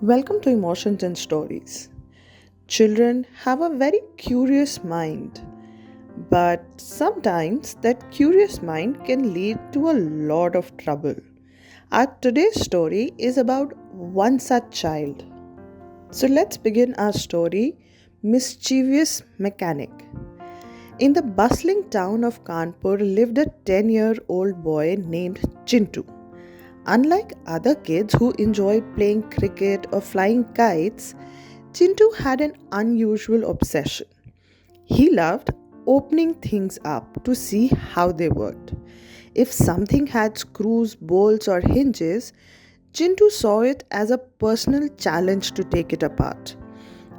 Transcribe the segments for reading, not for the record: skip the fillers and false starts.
Welcome to Emotions and Stories. Children have a very curious mind, but sometimes that curious mind can lead to a lot of trouble. Our today's story is about one such child. So let's begin our story Mischievous Mechanic. In the bustling town of Kanpur lived a 10-year-old boy named Chintu. Unlike other kids who enjoyed playing cricket or flying kites, Chintu had an unusual obsession. He loved opening things up to see how they worked. If something had screws, bolts, or hinges, Chintu saw it as a personal challenge to take it apart.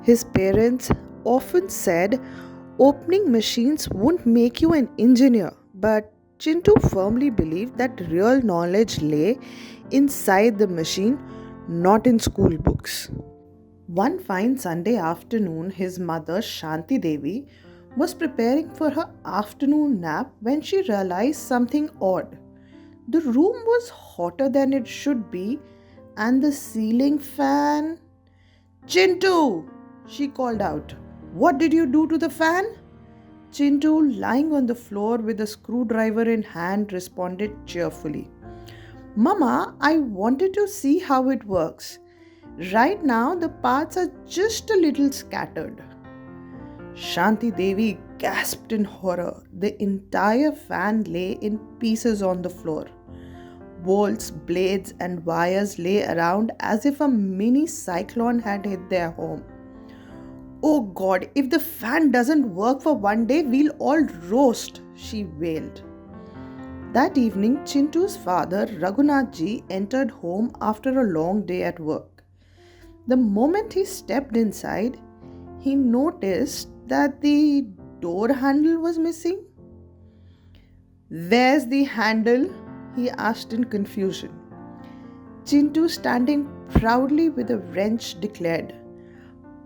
His parents often said opening machines wouldn't make you an engineer, but Chintu firmly believed that real knowledge lay inside the machine, not in school books. One fine Sunday afternoon, his mother, Shanti Devi, was preparing for her afternoon nap when she realized something odd. The room was hotter than it should be, and the ceiling fan. Chintu! She called out. What did you do to the fan? Chintu, lying on the floor with a screwdriver in hand, responded cheerfully. Mama, I wanted to see how it works. Right now, the parts are just a little scattered. Shanti Devi gasped in horror. The entire fan lay in pieces on the floor. Bolts, blades, and wires lay around as if a mini cyclone had hit their home. Oh God, if the fan doesn't work for one day, we'll all roast, she wailed. That evening, Chintu's father, Raghunathji, entered home after a long day at work. The moment he stepped inside, he noticed that the door handle was missing. Where's the handle? He asked in confusion. Chintu, standing proudly with a wrench, declared,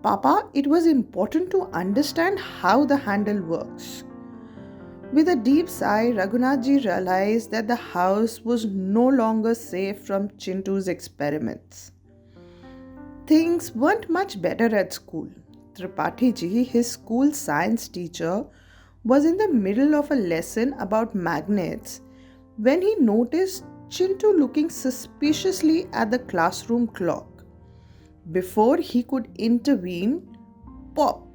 Papa, it was important to understand how the handle works. With a deep sigh, Raghunathji realized that the house was no longer safe from Chintu's experiments. Things weren't much better at school. Tripathi ji, his school science teacher, was in the middle of a lesson about magnets when he noticed Chintu looking suspiciously at the classroom clock. Before he could intervene, pop!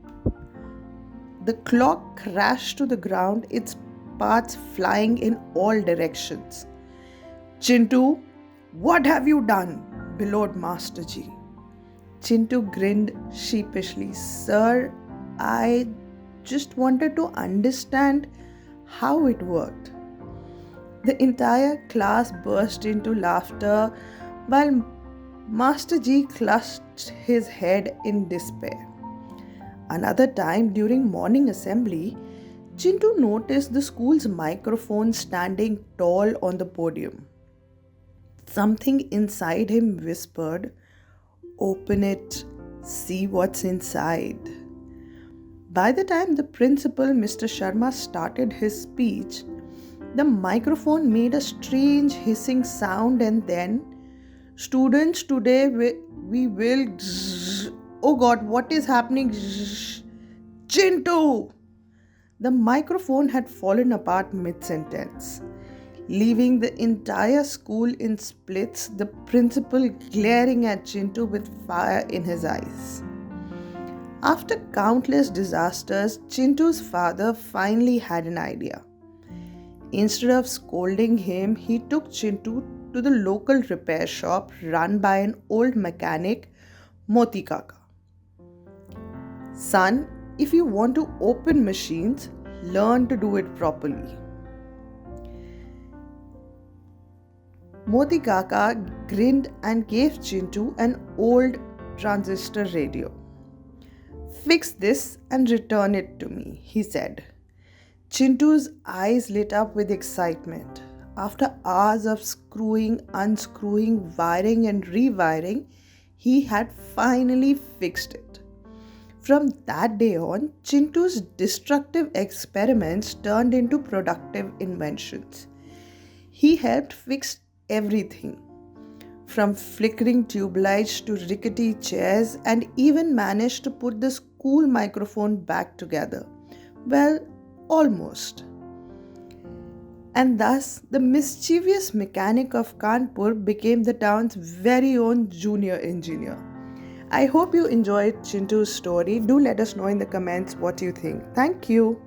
The clock crashed to the ground, its parts flying in all directions. Chintu, what have you done? Bellowed Masterji. Chintu grinned sheepishly. Sir, I just wanted to understand how it worked. The entire class burst into laughter while Master G clutched his head in despair. Another time during morning assembly, Chintu noticed the school's microphone standing tall on the podium. Something inside him whispered, Open it, see what's inside. By the time the principal, Mr. Sharma, started his speech, the microphone made a strange hissing sound and then, Students, today we will. Oh God, what is happening? Chintu! The microphone had fallen apart mid sentence, leaving the entire school in splits, the principal glaring at Chintu with fire in his eyes. After countless disasters, Chintu's father finally had an idea. Instead of scolding him, he took Chintu to the local repair shop run by an old mechanic, Moti Kaka. Son, if you want to open machines, learn to do it properly. Moti Kaka grinned and gave Chintu an old transistor radio. Fix this and return it to me, he said. Chintu's eyes lit up with excitement. After hours of screwing, unscrewing, wiring and rewiring, he had finally fixed it. From that day on, Chintu's destructive experiments turned into productive inventions. He helped fix everything, from flickering tube lights to rickety chairs, and even managed to put the school microphone back together. Well, almost. And thus, the mischievous mechanic of Kanpur became the town's very own junior engineer. I hope you enjoyed Chintu's story. Do let us know in the comments what you think. Thank you.